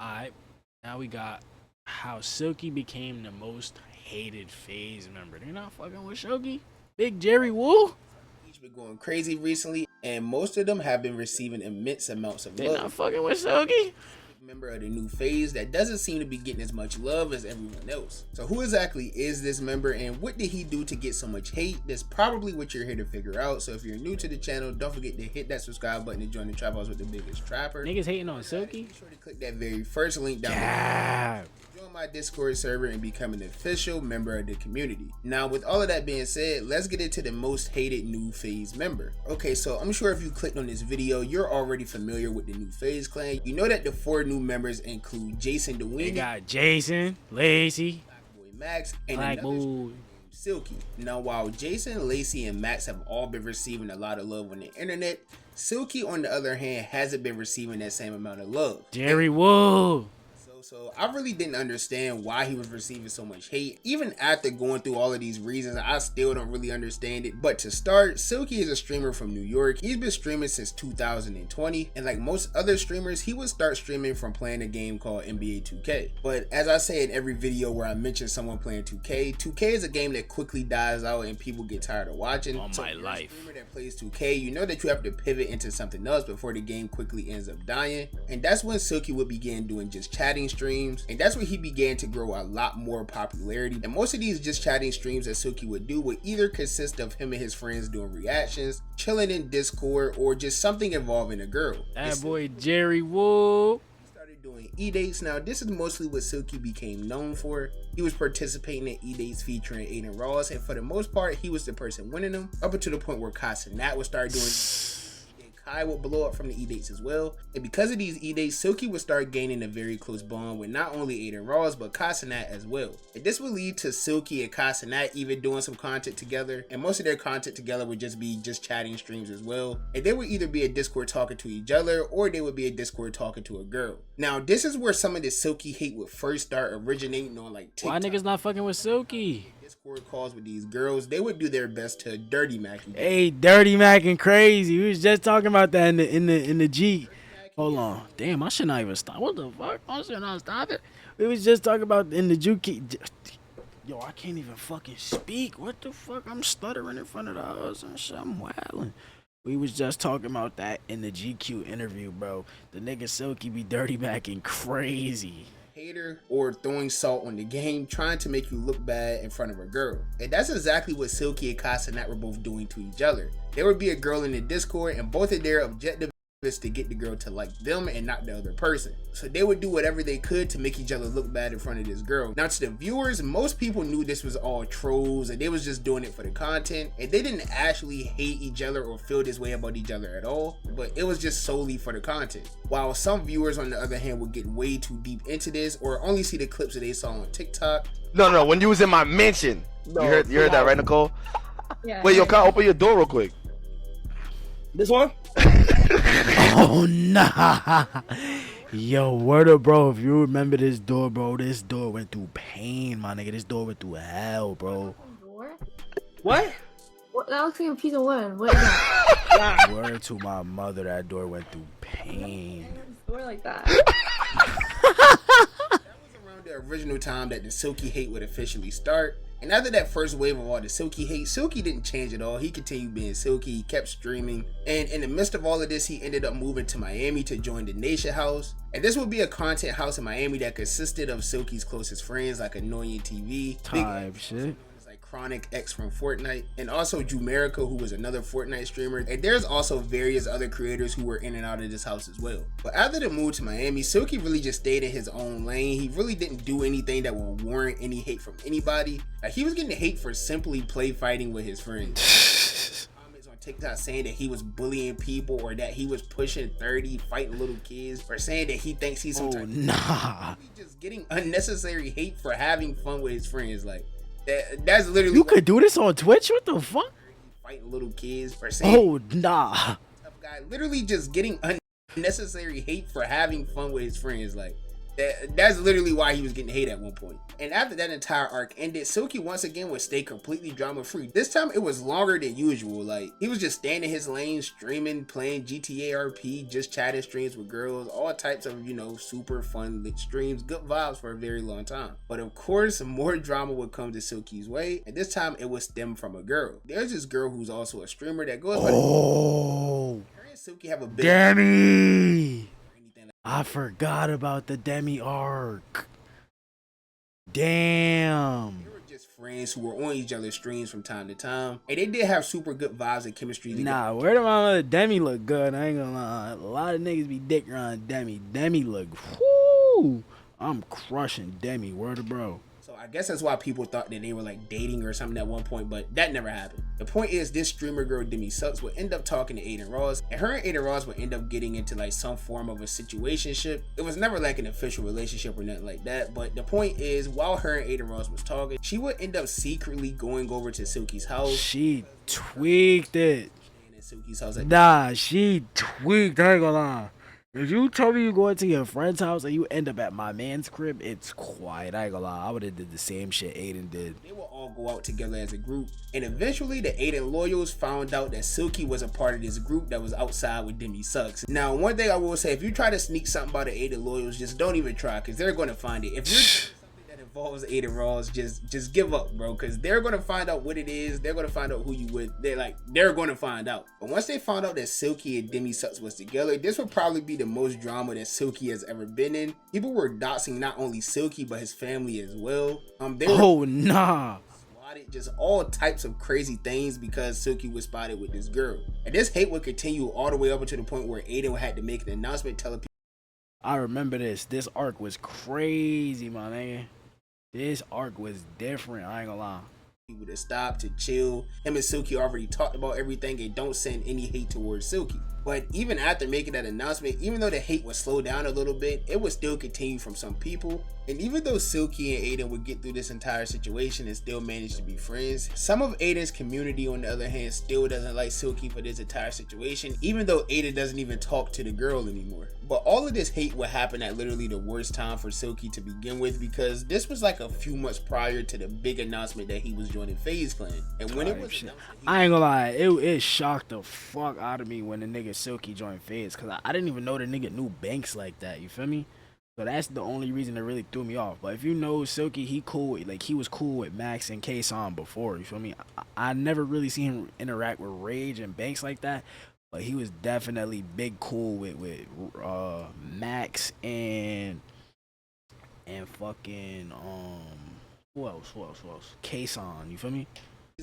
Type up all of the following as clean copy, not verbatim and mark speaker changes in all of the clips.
Speaker 1: Alright, now we got how Silky became the most hated Faze member. They're not fucking with Silky. Big Jerry Woo.
Speaker 2: He's been going crazy recently, and most of them have been receiving immense amounts of
Speaker 1: They're
Speaker 2: love.
Speaker 1: not fucking with Silky.
Speaker 2: Member of the new Faze that doesn't seem to be getting as much love as everyone else. So who exactly is this member and what did he do to get so much hate? That's probably what you're here to figure out. So if you're new to the channel, don't forget to hit that subscribe button to join the trap house with the biggest trapper.
Speaker 1: Niggas hating on Silky.
Speaker 2: Be sure to click that very first link down below. Join my Discord server and become an official member of the community. Now with all of that being said, let's get into the most hated new Faze member. Okay, so I'm sure if you clicked on this video, you're already familiar with the new Faze clan. You know that the 4 new members include Jason DeWeenie.
Speaker 1: They got Jason, Lacey,
Speaker 2: Boy Max, and
Speaker 1: Black
Speaker 2: another
Speaker 1: Boy
Speaker 2: Silky. Now while Jason, Lacey, and Max have all been receiving a lot of love on the internet, Silky on the other hand hasn't been receiving that same amount of love.
Speaker 1: Jerry Woo.
Speaker 2: So I really didn't understand why he was receiving so much hate. Even after going through all of these reasons, I still don't really understand it. But to start, Silky is a streamer from New York. He's been streaming since 2020. And like most other streamers, he would start streaming from playing a game called NBA 2K. But as I say in every video where I mention someone playing 2K, 2K is a game that quickly dies out and people get tired of watching.
Speaker 1: All
Speaker 2: so
Speaker 1: my
Speaker 2: if you're
Speaker 1: life.
Speaker 2: a streamer that plays 2K, you know that you have to pivot into something else before the game quickly ends up dying. And that's when Silky would begin doing just chatting streams, and that's where he began to grow a lot more popularity. And most of these just chatting streams that Silky would do would either consist of him and his friends doing reactions, chilling in Discord, or just something involving a girl.
Speaker 1: That boy Jerry Woo.
Speaker 2: He started doing e-dates. Now this is mostly what Silky became known for. He was participating in e-dates featuring Aiden Ross, and for the most part he was the person winning them, up until the point where Nat would start doing Kai would blow up from the e-dates as well. And because of these e-dates, Silky would start gaining a very close bond with not only Aiden Ross but Nat as well. And this would lead to Silky and Nat even doing some content together, and most of their content together would just be chatting streams as well. And they would either be a Discord talking to each other, or they would be a Discord talking to a girl. Now this is where some of the Silky hate would first start originating on like TikTok.
Speaker 1: Why niggas not fucking with Silky?
Speaker 2: Discord calls with these girls, they would do their best to dirty Mac.
Speaker 1: Hey, dirty Mac and crazy. We was just talking about that in the G. Hold on, damn, I should not even stop. What the fuck? I should not stop it. We was just talking about in the Juki. Yo, I can't even fucking speak. What the fuck? I'm stuttering in front of the house and shit. I'm wilding. We was just talking about that in the GQ interview, bro. The nigga Silky be dirty Mac and crazy.
Speaker 2: Hater or throwing salt on the game, trying to make you look bad in front of a girl. And that's exactly what Silky and Nat were both doing to each other. There would be a girl in the Discord, and both of their objective is to get the girl to like them and not the other person. So they would do whatever they could to make each other look bad in front of this girl. Now to the viewers, most people knew this was all trolls and they was just doing it for the content, and they didn't actually hate each other or feel this way about each other at all, but it was just solely for the content. While some viewers on the other hand would get way too deep into this or only see the clips that they saw on TikTok.
Speaker 3: No, when you was in my mansion. You heard that, right, Nicole?
Speaker 4: Yeah.
Speaker 3: Wait, yo, can I open your door real quick?
Speaker 5: This one?
Speaker 1: Oh nah. Yo, word up, bro. If you remember this door, bro, this door went through pain, my nigga. This door went through hell, bro.
Speaker 5: What?
Speaker 4: What? That looks like a piece of wood. What is that?
Speaker 1: Word to my mother, that door went through pain.
Speaker 4: Door like that.
Speaker 2: That was around the original time that the Silky hate would officially start. And after that first wave of all the Silky hate, Silky didn't change at all. He continued being Silky, he kept streaming. And in the midst of all of this, he ended up moving to Miami to join the Nation House. And this would be a content house in Miami that consisted of Silky's closest friends like Annoying TV,
Speaker 1: Type shit.
Speaker 2: like Chronic X from Fortnite, and also Jumerica, who was another Fortnite streamer. And there's also various other creators who were in and out of this house as well. But after the move to Miami, Silky really just stayed in his own lane. He really didn't do anything that would warrant any hate from anybody. Like, he was getting hate for simply play fighting with his friends. Comments on TikTok saying that he was bullying people, or that he was pushing 30, fighting little kids, or saying that he thinks he's some type of
Speaker 1: nah.
Speaker 2: He's just getting unnecessary hate for having fun with his friends. Like, that's literally
Speaker 1: You could do this on Twitch? What the fuck?
Speaker 2: Fighting little kids, or saying
Speaker 1: Oh nah.
Speaker 2: tough guy, literally just getting unnecessary hate for having fun with his friends. Like, That's literally why he was getting hate at one point. And after that entire arc ended, Silky once again would stay completely drama free. This time it was longer than usual. Like, he was just staying in his lane, streaming, playing GTA RP, just chatting streams with girls, all types of, you know, super fun lit streams, good vibes for a very long time. But of course, more drama would come to Silky's way, and this time it would stem from a girl. There's this girl who's also a streamer that goes by her and Silky have a big
Speaker 1: Demi! I forgot about the Demi arc. Damn.
Speaker 2: They were just friends who were on each other's streams from time to time, and they did have super good vibes and chemistry together.
Speaker 1: Nah, where the mama Demi look good? I ain't gonna lie. A lot of niggas be dick around Demi. Demi look, whoo! I'm crushing Demi. Word of bro.
Speaker 2: So I guess that's why people thought that they were like dating or something at one point, but that never happened. The point is, this streamer girl Demi Sucks would end up talking to Aiden Ross, and her and Aiden Ross would end up getting into like some form of a situationship. It was never like an official relationship or nothing like that, but the point is, while her and Aiden Ross was talking, she would end up secretly going over to Silky's house.
Speaker 1: She tweaked it.
Speaker 2: Silky's house.
Speaker 1: Nah, she tweaked. I ain't gonna lie. If you told me you go into your friend's house and you end up at my man's crib, it's quiet. I ain't gonna lie. I would have did the same shit Aiden did.
Speaker 2: They will all go out together as a group, and eventually the Aiden loyals found out that Silky was a part of this group that was outside with Demi Sucks. Now, one thing I will say, if you try to sneak something about the Aiden loyals, just don't even try, because they're going to find it. If you're something that involves Aiden Ross, just give up, bro, because they're going to find out what it is. They're going to find out who you with. They're going to find out. But once they found out that Silky and Demi Sucks was together, this would probably be the most drama that Silky has ever been in. People were doxing not only Silky, but his family as well.
Speaker 1: Nah.
Speaker 2: Just all types of crazy things because Silky was spotted with this girl. And this hate would continue all the way up to the point where Aiden had to make an announcement telling people.
Speaker 1: I remember this. This arc was crazy, my nigga. This arc was different. I ain't gonna lie.
Speaker 2: People to stop, to chill. Him and Silky already talked about everything and don't send any hate towards Silky. But even after making that announcement, even though the hate would slow down a little bit, it would still continue from some people. And even though Silky and Aiden would get through this entire situation and still manage to be friends, some of Aiden's community, on the other hand, still doesn't like Silky for this entire situation, even though Aiden doesn't even talk to the girl anymore. But all of this hate would happen at literally the worst time for Silky to begin with, because this was like a few months prior to the big announcement that he was joining Faze Clan. And when it was
Speaker 1: I ain't gonna lie, it shocked the fuck out of me when the nigga Silky joined Faze, because I didn't even know the nigga knew Banks like that, you feel me? So that's the only reason that really threw me off. But if you know Silky, he was cool with Max and K-Son before, you feel me? I never really seen him interact with Rage and Banks like that, but he was definitely big cool with Max and fucking who else? K-Son, you feel me?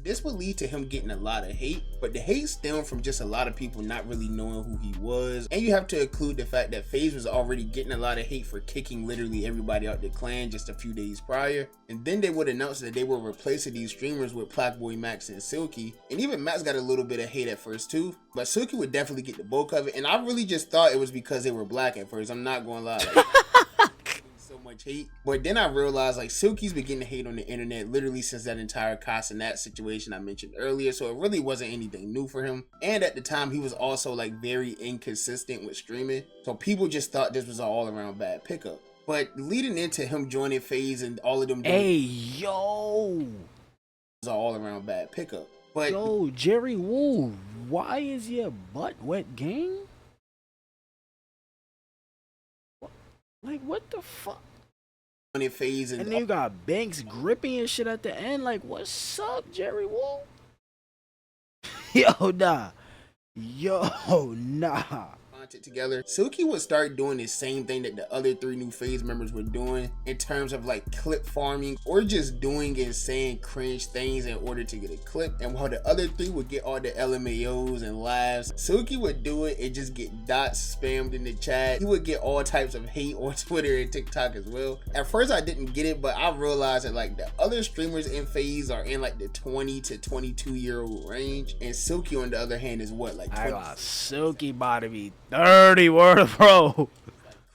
Speaker 2: This would lead to him getting a lot of hate, but the hate stemmed from just a lot of people not really knowing who he was. And you have to include the fact that Faze was already getting a lot of hate for kicking literally everybody out the clan just a few days prior. And then they would announce that they were replacing these streamers with Blackboy Max and Silky. And even Max got a little bit of hate at first too, but Silky would definitely get the bulk of it. And I really just thought it was because they were black at first. I'm not gonna lie. So much hate, but then I realized like Silky's been getting hate on the internet literally since that entire Casanat situation I mentioned earlier, so it really wasn't anything new for him. And at the time he was also like very inconsistent with streaming, so people just thought this was an all-around bad pickup. But leading into him joining Faze and all of them
Speaker 1: was
Speaker 2: an all-around bad pickup. But
Speaker 1: yo, Jerry Woo, why is your butt wet, gang? Like, what the fuck?
Speaker 2: Faze
Speaker 1: and then you got Banks gripping and shit at the end. Like, what's up, Jerry Woo? Yo, nah.
Speaker 2: Together, Silky would start doing the same thing that the other 3 new Faze members were doing in terms of like clip farming or just doing and saying cringe things in order to get a clip. And while the other 3 would get all the LMAOs and laughs, Silky would do it and just get dots spammed in the chat. He would get all types of hate on Twitter and TikTok as well. At first I didn't get it, but I realized that like the other streamers in Faze are in like the 20 to 22-year-old range, and Silky on the other hand is what, like 20?
Speaker 1: I got Silky about to be 30, word, bro.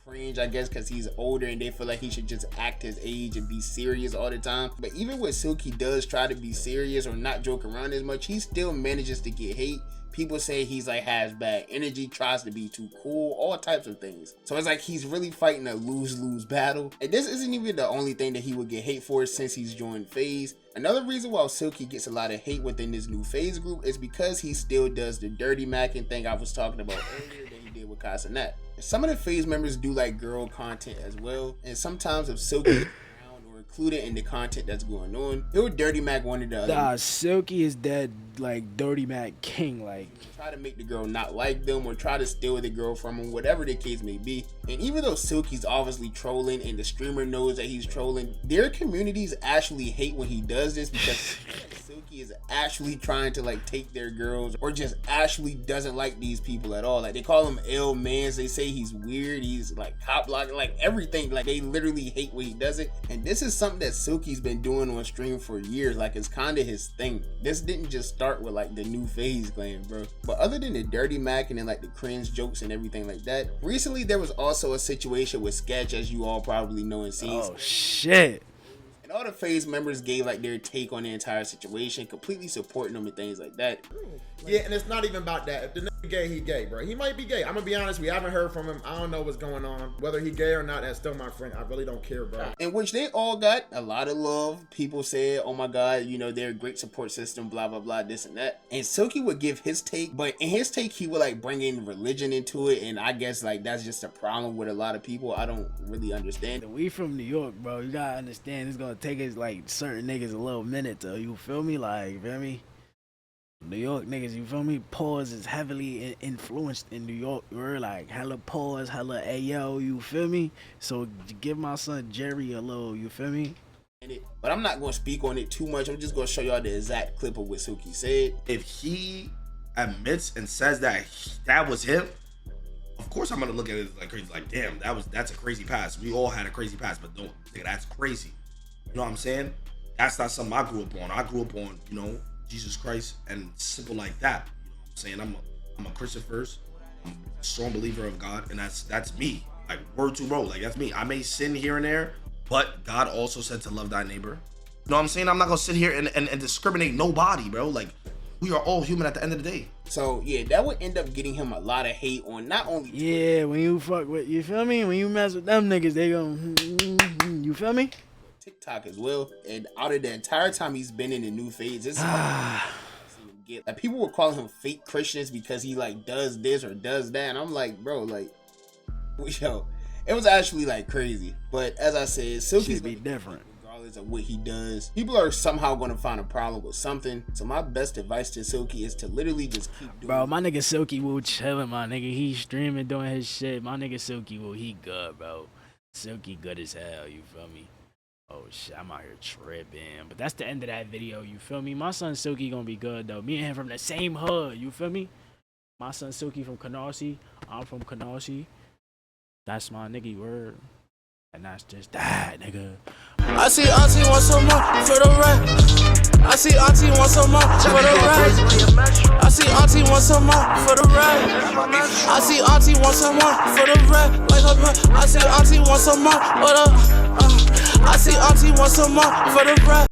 Speaker 2: Cringe, I guess, because he's older and they feel like he should just act his age and be serious all the time. But even when Silky does try to be serious or not joke around as much, he still manages to get hate People say he's like has bad energy, tries to be too cool, all types of things. So it's like he's really fighting a lose-lose battle. And this isn't even the only thing that he would get hate for since he's joined Faze. Another reason why Silky gets a lot of hate within this new Faze group is because he still does the dirty macking thing I was talking about earlier that he did with Casanat. Some of the Faze members do like girl content as well, and sometimes if Silky is around or included in the content that's going on, he'll dirty mac one of the other.
Speaker 1: Nah, Silky is that like dirty mac king, like
Speaker 2: try to make the girl not like them or try to steal the girl from them, whatever the case may be. And even though Silky's obviously trolling and the streamer knows that he's trolling, their communities actually hate when he does this because Silky is actually trying to like take their girls or just actually doesn't like these people at all. Like they call him L mans, they say he's weird, he's like cop blocking, like everything. Like they literally hate when he does it. And this is something that Silky's been doing on stream for years. Like it's kind of his thing. This didn't just start with like the new Faze clan, bro. But other than the dirty mac and then like the cringe jokes and everything like that, recently there was also a situation with Sketch, as you all probably know and seen.
Speaker 1: oh shit.
Speaker 2: And all the Faze members gave like their take on the entire situation, completely supporting them and things like that.
Speaker 6: Yeah, and it's not even about that. If the nigga gay, he gay, bro. He might be gay. I'm gonna be honest, we haven't heard from him. I don't know what's going on. Whether he gay or not, that's still my friend. I really don't care, bro.
Speaker 2: In which they all got a lot of love. People said, oh my god, you know, they're a great support system, blah blah blah, this and that. And Silky would give his take, but in his take he would like bring in religion into it, and I guess like that's just a problem with a lot of people. I don't really understand.
Speaker 1: We from New York, bro. You gotta understand it's gonna take us like certain niggas a little minute to, you feel me? Like, you feel me? New York niggas, you feel me? Pause is heavily influenced in New York. We're like hella pause, hella ayo, you feel me? So give my son Jerry a little, you feel me?
Speaker 2: But I'm not going to speak on it too much. I'm just going to show y'all the exact clip of what Silky said.
Speaker 7: If he admits and says that that was him, of course I'm going to look at it like crazy. Like, damn, that's a crazy past. We all had a crazy past, but don't think that's crazy. You know what I'm saying? That's not something I grew up on. I grew up on, you know, Jesus Christ and simple like that. You know what I'm saying? I'm a Christian first. I'm a strong believer of God, and that's me. Like word to roll, like that's me. I may sin here and there, but God also said to love thy neighbor. You know what I'm saying? I'm not gonna sit here and discriminate nobody, bro. Like we are all human at the end of the day.
Speaker 2: So yeah, that would end up getting him a lot of hate on not only
Speaker 1: yeah, when you fuck with, you feel me? When you mess with them niggas, they gon' you feel me?
Speaker 2: TikTok as well. And out of the entire time he's been in the new Faze, this is like people were calling him fake Christians because he like does this or does that, and I'm like, bro, like yo, it was actually like crazy. But as I said, Silky's
Speaker 1: be different
Speaker 2: regardless of what he does. People are somehow going to find a problem with something. So my best advice to Silky is to literally just keep doing
Speaker 1: bro, my nigga Silky Woo chilling, my nigga. He streaming, doing his shit. My nigga Silky Woo, he good, bro. Silky good as hell, you feel me? Oh shit, I'm out here tripping. But that's the end of that video, you feel me? My son Silky gonna be good though. Me and him from the same hood, you feel me? My son Silky from Canarsie, I'm from Canarsie. That's my nigga word. And that's just that, nigga.
Speaker 8: I see auntie want some more for the rap. I see auntie want some more for the rap. I see auntie want some more for the rap. I see auntie want some more for the rap. Like her, I see auntie want some more for the I see auntie want some more for the rap.